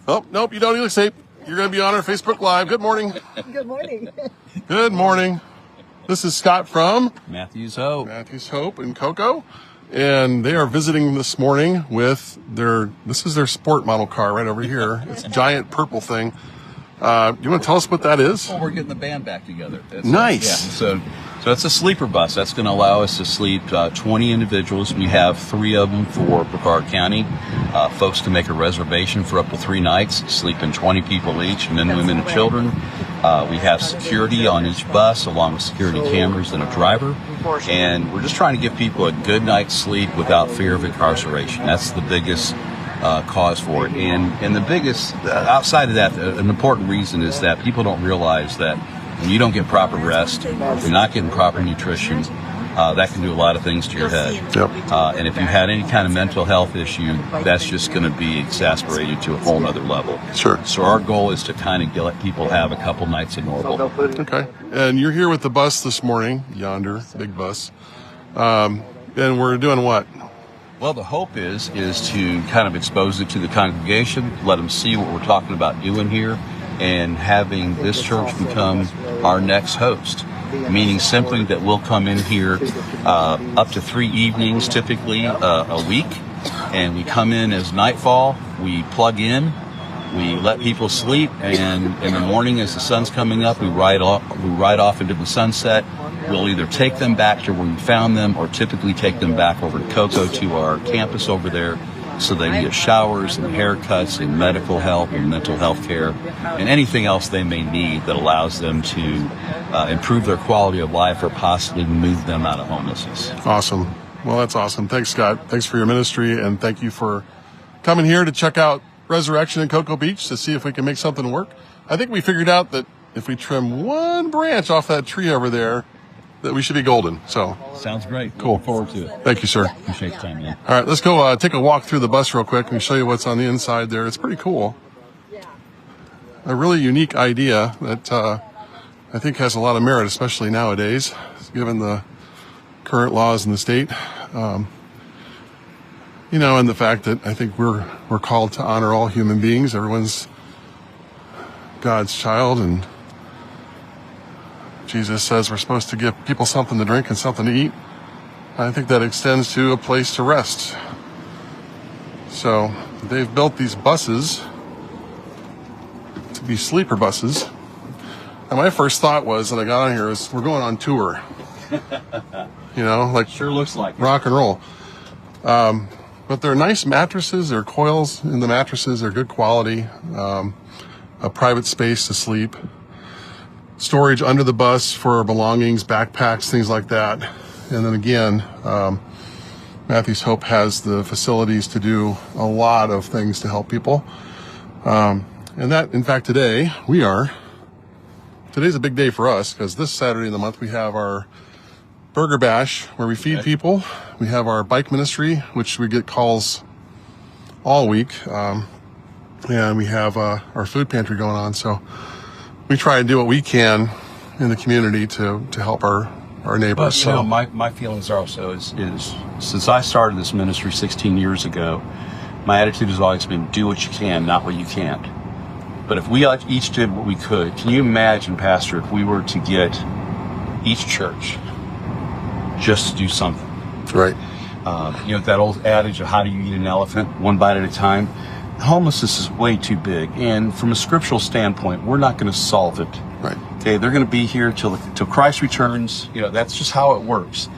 Oh, nope, you don't need to say. You're going to be on our Facebook Live. Good morning. Good morning. Good morning. This is Scott from Matthew's Hope. Matthew's Hope in Cocoa. And they are visiting this morning with this is their sport model car right over here. It's a giant purple thing. You want to tell us what that is? Well, we're getting the band back together. Nice. So it's a sleeper bus. That's going to allow us to sleep 20 individuals. We have 3 of them for Brevard County. Folks can make a reservation for up to 3 nights, sleeping 20 people each, men, women, and children. We have security on each bus, along with security cameras and a driver. And we're just trying to give people a good night's sleep without fear of incarceration. That's the biggest cause for it. And the biggest, outside of that, an important reason is that people don't realize that when you don't get proper rest, if you're not getting proper nutrition, that can do a lot of things to your head. Yep. And if you had any kind of mental health issue, that's just going to be exacerbated to a whole other level. Sure. So our goal is to kind of let people have a couple nights of normal. Okay. And you're here with the bus this morning, yonder, big bus. And we're doing what? Well, the hope is to kind of expose it to the congregation, let them see what we're talking about doing here, and having this church become our next host. Meaning simply that we'll come in here up to 3 evenings, typically a week, and we come in as nightfall, we plug in, we let people sleep, and in the morning as the sun's coming up, we ride off into the sunset. We'll either take them back to where we found them, or typically take them back over to Cocoa to our campus over there, so they get showers and haircuts and medical help and mental health care and anything else they may need that allows them to improve their quality of life or possibly move them out of homelessness. Awesome. Well, that's awesome. Thanks, Scott. Thanks for your ministry, and thank you for coming here to check out Resurrection in Cocoa Beach to see if we can make something work. I think we figured out that if we trim one branch off that tree over there, that we should be golden. So sounds great. Cool. Look forward to it. Thank you, sir. Appreciate the time, man. All right, let's go take a walk through the bus real quick and show you what's on the inside there. It's pretty cool. A really unique idea that I think has a lot of merit, especially nowadays, given the current laws in the state. And the fact that I think we're called to honor all human beings. Everyone's God's child, and Jesus says we're supposed to give people something to drink and something to eat. I think that extends to a place to rest. So they've built these buses to be sleeper buses. And my first thought was, when I got on here, is we're going on tour. Like Sure looks like it. Rock and roll. But they're nice mattresses. There are coils in the mattresses. They're good quality. A private space to sleep. Storage under the bus for belongings, backpacks, things like that. And then again, Matthew's Hope has the facilities to do a lot of things to help people. And that, in fact, today's a big day for us, because this Saturday in the month we have our Burger Bash where we feed people. We have our bike ministry, which we get calls all week. And we have our food pantry going on. So we try to do what we can in the community to help our neighbors. But, my feelings are also is since I started this ministry 16 years ago, my attitude has always been do what you can, not what you can't. But if we each did what we could, can you imagine, Pastor, if we were to get each church just to do something? Right. That old adage of how do you eat an elephant, one bite at a time. Homelessness is way too big, and from a scriptural standpoint, we're not going to solve it. Right. Okay, they're going to be here till Christ returns. That's just how it works.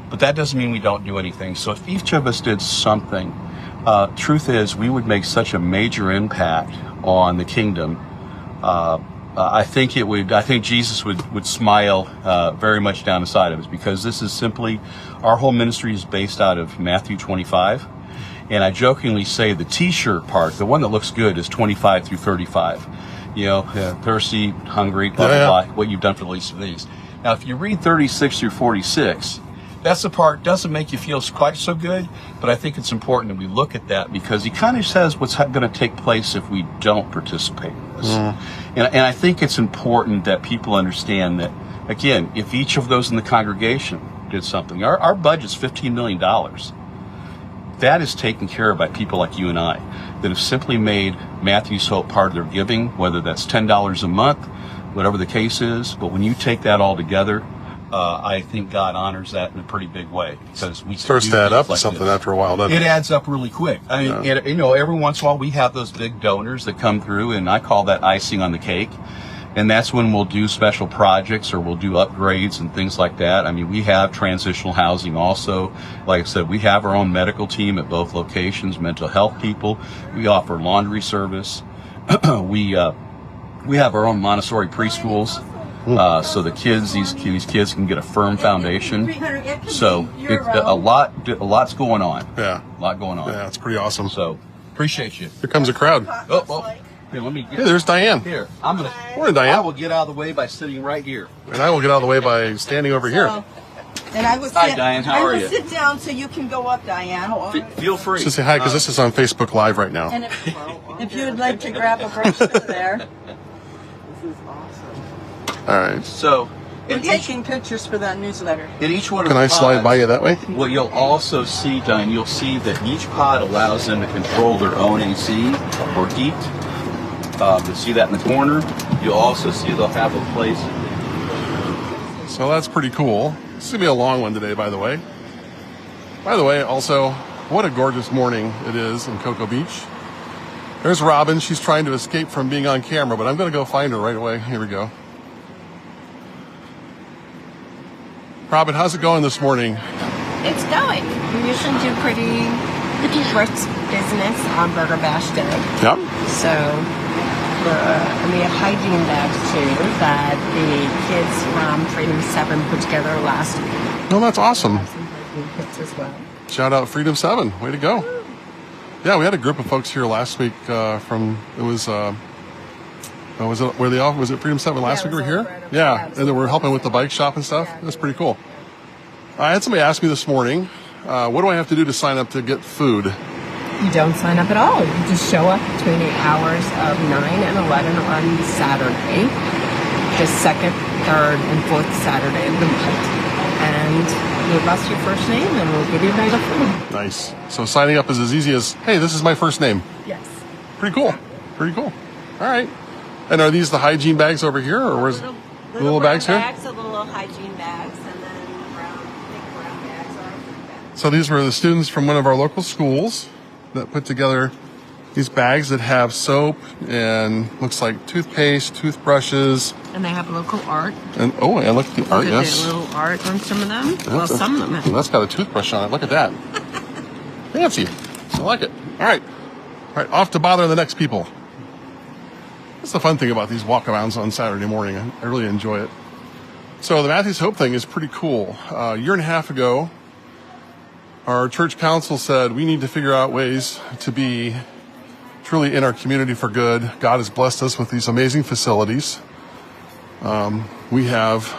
But that doesn't mean we don't do anything. So if each of us did something, truth is we would make such a major impact on the kingdom. I think Jesus would smile very much down the side of us, because this is simply, our whole ministry is based out of Matthew 25. And I jokingly say the t-shirt part, the one that looks good, is 25 through 35. Thirsty, hungry, blah, blah, blah, what you've done for the least of these. Now, if you read 36 through 46, that's the part doesn't make you feel quite so good, but I think it's important that we look at that, because he kind of says what's going to take place if we don't participate in this. And I think it's important that people understand that, again, if each of those in the congregation did something, our budget's $15 million. That is taken care of by people like you and I. that have simply made Matthew's Hope part of their giving, whether that's $10 a month, whatever the case is. But when you take that all together, I think God honors that in a pretty big way, because we starts to add up to something after a while, doesn't it? It adds up really quick. I mean, and, you know, every once in a while we have those big donors that come through, and I call that icing on the cake. And that's when we'll do special projects, or we'll do upgrades and things like that. I mean, we have transitional housing also. Like I said, we have our own medical team at both locations, mental health people. We offer laundry service. We have our own Montessori preschools. So the kids, these kids can get a firm foundation. So lot's going on. Yeah. A lot going on. Yeah, it's pretty awesome. So appreciate you. Here comes a crowd. Oh. Here, let me get. Hey, there's Diane. Here, Morning, Diane. I will get out of the way by sitting right here. And I will get out of the way by standing over here. And I will sit, Hi, Diane. How are you? sit down so you can go up, Diane. Feel free. Just say hi, because this is on Facebook Live right now. And if you would like to grab a brochure there. This is awesome. All right. So, We're taking pictures for that newsletter. in each one of Can the I slide pods, by you that way? What you'll also see, Diane, you'll see that each pod allows them to control their own AC or heat. You'll see that in the corner. You'll also see they'll have a place. So that's pretty cool. This is going to be a long one today, by the way. By the way, also, what a gorgeous morning it is in Cocoa Beach. There's Robin. She's trying to escape from being on camera, but I'm going to go find her right away. Here we go. Robin, how's it going this morning? It's going. We usually do pretty brisk business on Burger Bash Day. Yep. So, and we have hygiene bags too that the kids from Freedom 7 put together last week. Oh, that's awesome. Some hygiene kits as well. Shout out Freedom 7. Way to go. Yeah, we had a group of folks here last week from, was it Freedom 7 last week we were here? Yeah, and they were helping with the bike shop and stuff. That's pretty cool. I had somebody ask me this morning, what do I have to do to sign up to get food? You don't sign up at all. You just show up between the hours of 9 and 11 on Saturday, the second, third, and fourth Saturday of the month. And give us your first name and we'll give you a bag of food. Nice. So signing up is as easy as, hey, this is my first name. Yes. Pretty cool. Pretty cool. All right. And are these the hygiene bags over here, or where's the little bags here? The little hygiene bags, and then big brown bags are food bags. So these were the students from one of our local schools that put together these bags that have soap and looks like toothpaste, toothbrushes. And they have local art. And look at the art, yes. A little art on some of them. Well, some of them have. That's got a toothbrush on it. Look at that. Fancy. I like it. All right. Off to bother the next people. That's the fun thing about these walkarounds on Saturday morning. I really enjoy it. So the Matthew's Hope thing is pretty cool. A year and a half ago, our church council said we need to figure out ways to be truly in our community for good. God has blessed us with these amazing facilities. We have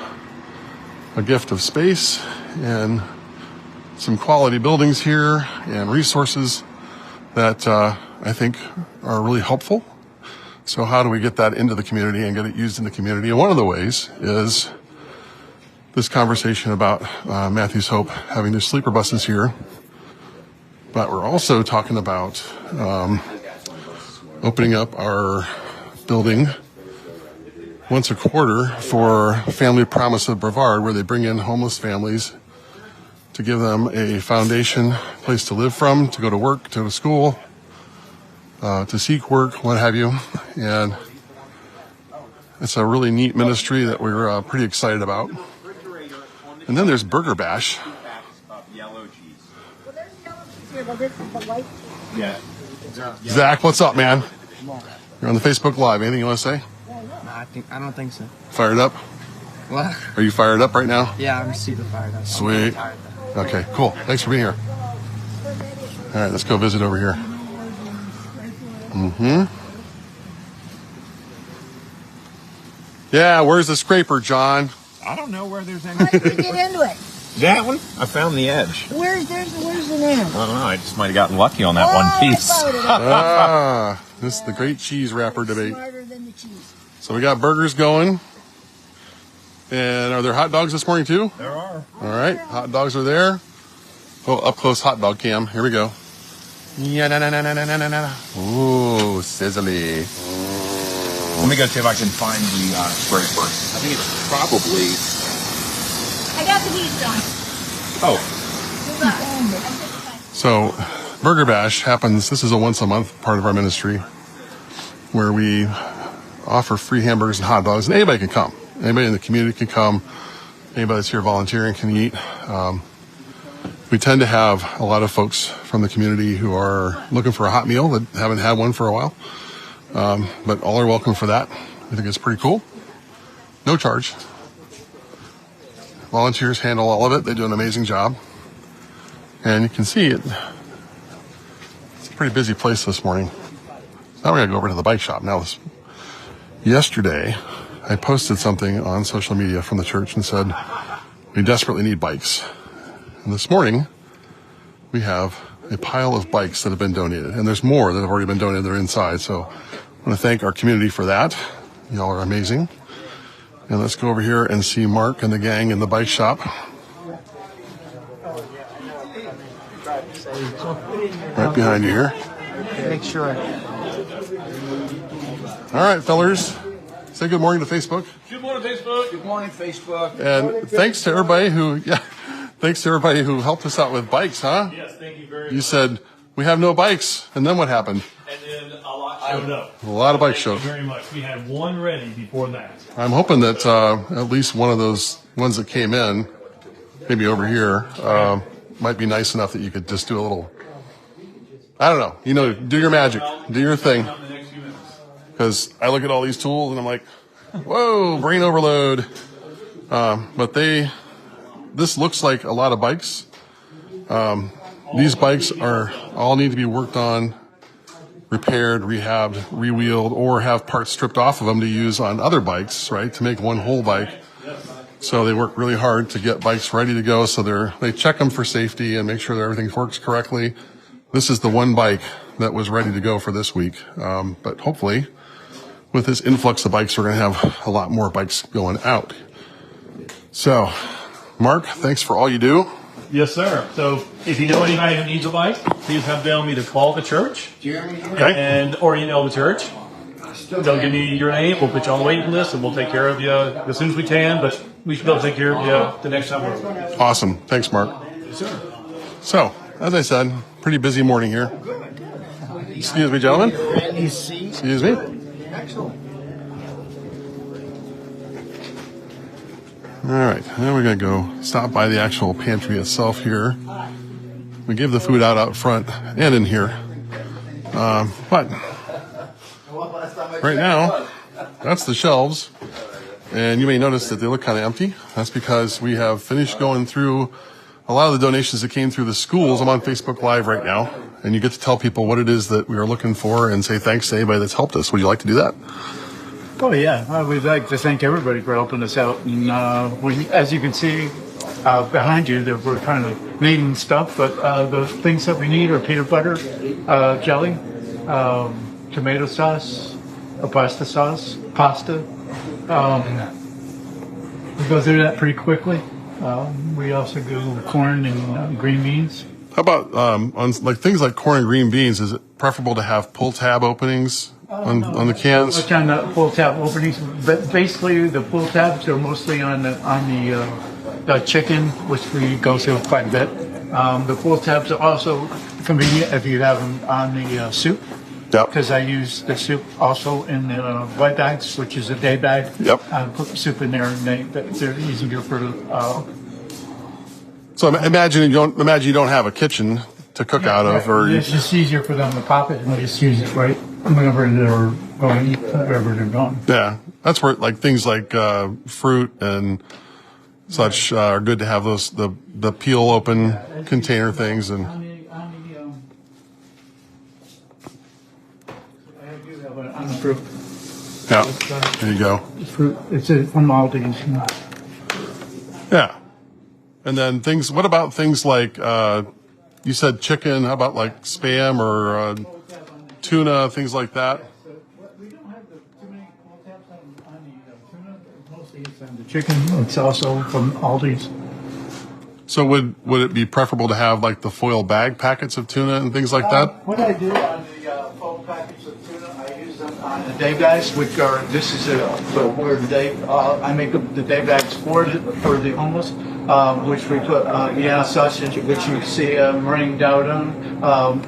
a gift of space and some quality buildings here and resources that I think are really helpful. So how do we get that into the community and get it used in the community? And one of the ways is this conversation about Matthew's Hope having their sleeper buses here. But we're also talking about opening up our building once a quarter for Family Promise of Brevard, where they bring in homeless families to give them a foundation, place to live from, to go to work, to go to school, to seek work, what have you. And it's a really neat ministry that we're pretty excited about. And then there's Burger Bash. Zach, what's up, man? You're on the Facebook Live. Anything you want to say? I don't think so. Fired up? What? Are you fired up right now? Yeah, I'm super fired up. Sweet. Okay, cool. Thanks for being here. All right, let's go visit over here. Yeah, where's the scraper, John? I don't know where there's any. How did you get into it? That one? I found the edge. Where's the name? I don't know. I just might have gotten lucky on that one piece. This is the great cheese wrapper debate. Smarter than the cheese. So we got burgers going. And are there hot dogs this morning too? There are. All right, hot dogs are there. Oh, up close hot dog cam. Here we go. Yeah, na. Ooh, sizzly. Let me go see if I can find the spray first. I think it's probably. I got the heat on. Oh, So, Burger Bash happens. This is a once a month part of our ministry where we offer free hamburgers and hot dogs, and anybody can come. Anybody in the community can come. Anybody that's here volunteering can eat. We tend to have a lot of folks from the community who are looking for a hot meal that haven't had one for a while. But all are welcome for that. I think it's pretty cool. No charge. Volunteers handle all of it. They do an amazing job. And you can see it. It's a pretty busy place this morning. Now we're going to go over to the bike shop. Now, yesterday, I posted something on social media from the church and said, we desperately need bikes. And this morning, we have a pile of bikes that have been donated. And there's more that have already been donated. They're inside. So I want to thank our community for that. Y'all are amazing. And let's go over here and see Mark and the gang in the bike shop. Right behind you here. Make sure. All right, fellers. Say good morning to Facebook. Good morning, Facebook. Good morning, Facebook. And thanks to everybody who helped us out with bikes, huh? Yes, thank you very much. You said, we have no bikes. And then what happened? And then a lot showed up. A lot of bikes showed Thank up. you very much. We had one ready before that. I'm hoping that at least one of those ones that came in, maybe over here, might be nice enough that you could just do a little, I don't know, do your magic, do your thing. In the next few minutes. Because I look at all these tools and I'm like, whoa, brain overload. But this looks like a lot of bikes. These bikes all need to be worked on, repaired, rehabbed, re-wheeled, or have parts stripped off of them to use on other bikes, right, to make one whole bike. So they work really hard to get bikes ready to go. So they check them for safety and make sure that everything works correctly. This is the one bike that was ready to go for this week. But hopefully, with this influx of bikes, we're going to have a lot more bikes going out. So, Mark, thanks for all you do. Yes, sir. So if you know anybody who needs a bike, please have them either call the church or email the church. They'll give me your name. We'll put you on the waiting list, and we'll take care of you as soon as we can. But we should be able to take care of you the next time we're. Awesome. Thanks, Mark. Yes, sir. So, as I said, pretty busy morning here. Excuse me, gentlemen. Excuse me. All right, now we're going to go stop by the actual pantry itself here. We give the food out front and in here. But right now, that's the shelves. And you may notice that they look kind of empty. That's because we have finished going through a lot of the donations that came through the schools. I'm on Facebook Live right now, and you get to tell people what it is that we are looking for and say thanks to anybody that's helped us. Would you like to do that? Oh, yeah. We'd like to thank everybody for helping us out. And as you can see behind you, that we're kind of needing stuff, but the things that we need are peanut butter, jelly, tomato sauce, a pasta sauce, pasta. We go through that pretty quickly. We also do corn and green beans. How about on like things like corn and green beans? Is it preferable to have pull tab openings on the cans? Which on the pull tab openings, but basically the pull tabs are mostly on the chicken, which we go through quite a bit. The pull tabs are also convenient if you have them on the soup. Yep. Because I use the soup also in the white bags, which is a day bag. Yep. I put the soup in there, and they're easier for. So imagine you don't have a kitchen to cook out of, or it's just easier for them to pop it and just use it right whenever they're going, wherever they're going. yeah, that's where like things like fruit and such are good to have those the peel open container things and. On the fruit. Yeah, there you go. Fruit. It's from Aldi's. Yeah, and then things. What about things like you said chicken? How about like Spam or tuna? Things like that. We don't have too many pull tabs on the tuna. Mostly it's on the chicken. It's also from Aldi's. So would it be preferable to have like the foil bag packets of tuna and things like that? What I do on the full package of tuna, I use them on the day bags, which are, this is where the day, I make the day bags for the homeless, which we put Vienna sausage, which you see meringued out on.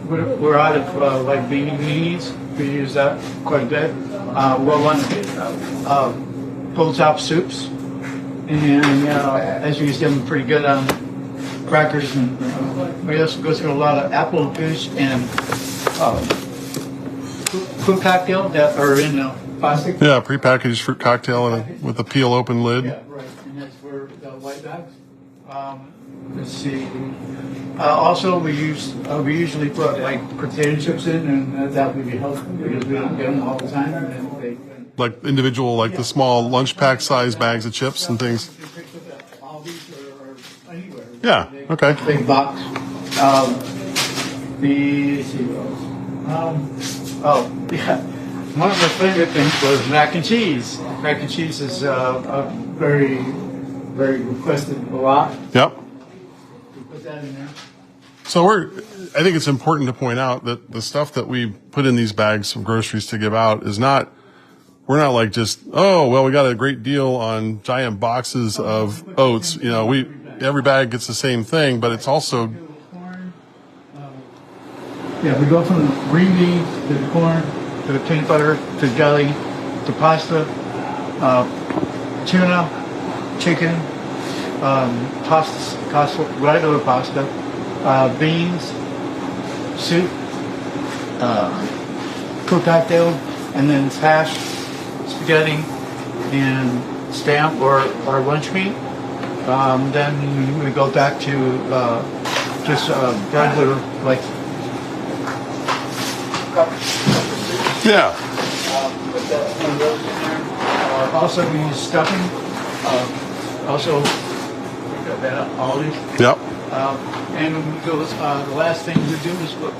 We're out of like beanies. We use that quite a bit. We'll run pull top soups, and as you use them, pretty good on crackers, and we also go through a lot of apple juice and fruit cocktail that are in plastic. Yeah, prepackaged fruit cocktail with a peel open lid. Yeah, right, and that's where the white bags. Let's see. Also, we usually put like potato chips in, and that would be helpful because we don't get them all the time. And Like individual, like the small lunch pack size bags of chips and things. Yeah, okay. Big box. One of my favorite things was mac and cheese. Mac and cheese is very, very requested a lot. Yep. We put that in there. So I think it's important to point out that the stuff that we put in these bags of groceries to give out is not, we're not like just, oh, well, we got a great deal on giant boxes of oats. You know, every bag gets the same thing, but it's also. Yeah, we go from green beans to the corn to the peanut butter to jelly to pasta, tuna, chicken, pasta, regular pasta, beans, soup, cooked cocktail, and then hash, spaghetti, and spam or lunch meat. Then we go back to just regular, like, Yeah. Put that one of those in there. Also, we use stuffing. Also, we got that at Aldi's. Yep. And we go, the last thing we do is put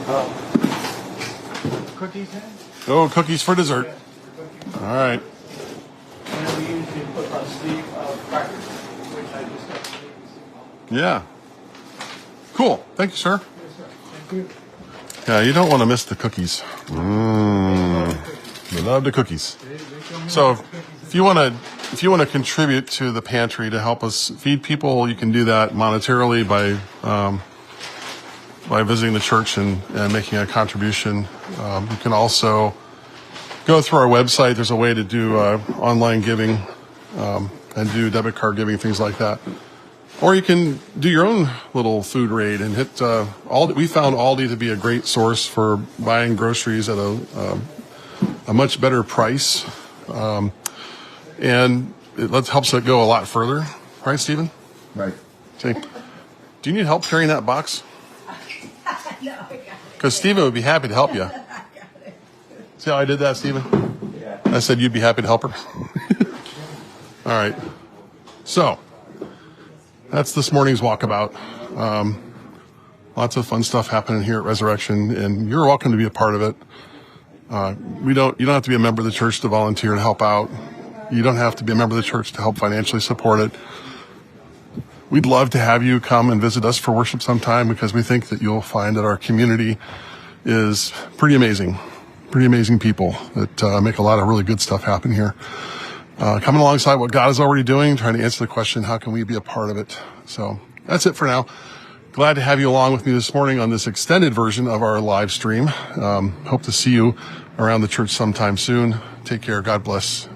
cookies in. Oh, cookies for dessert. Yeah, for cookies. All right. And then we usually put a sleeve of crackers, which I just got sleeves. Yeah. Cool. Thank you, sir. Yes, sir. Thank you. Yeah, you don't want to miss the cookies. We love the cookies. So if you want to contribute to the pantry to help us feed people, you can do that monetarily by visiting the church and making a contribution. You can also go through our website. There's a way to do online giving and do debit card giving, things like that. Or you can do your own little food raid and hit Aldi. We found Aldi to be a great source for buying groceries at a much better price, and it helps it go a lot further, right, Stephen? Right. See, do you need help carrying that box? No, I got it. Because Stephen would be happy to help you. See how I did that, Stephen? Yeah. I said you'd be happy to help her. All right. So. That's this morning's walkabout. Lots of fun stuff happening here at Resurrection, and you're welcome to be a part of it. You don't have to be a member of the church to volunteer and help out. You don't have to be a member of the church to help financially support it. We'd love to have you come and visit us for worship sometime, because we think that you'll find that our community is pretty amazing people that make a lot of really good stuff happen here. Coming alongside what God is already doing, trying to answer the question, how can we be a part of it? So that's it for now. Glad to have you along with me this morning on this extended version of our live stream. Hope to see you around the church sometime soon. Take care. God bless.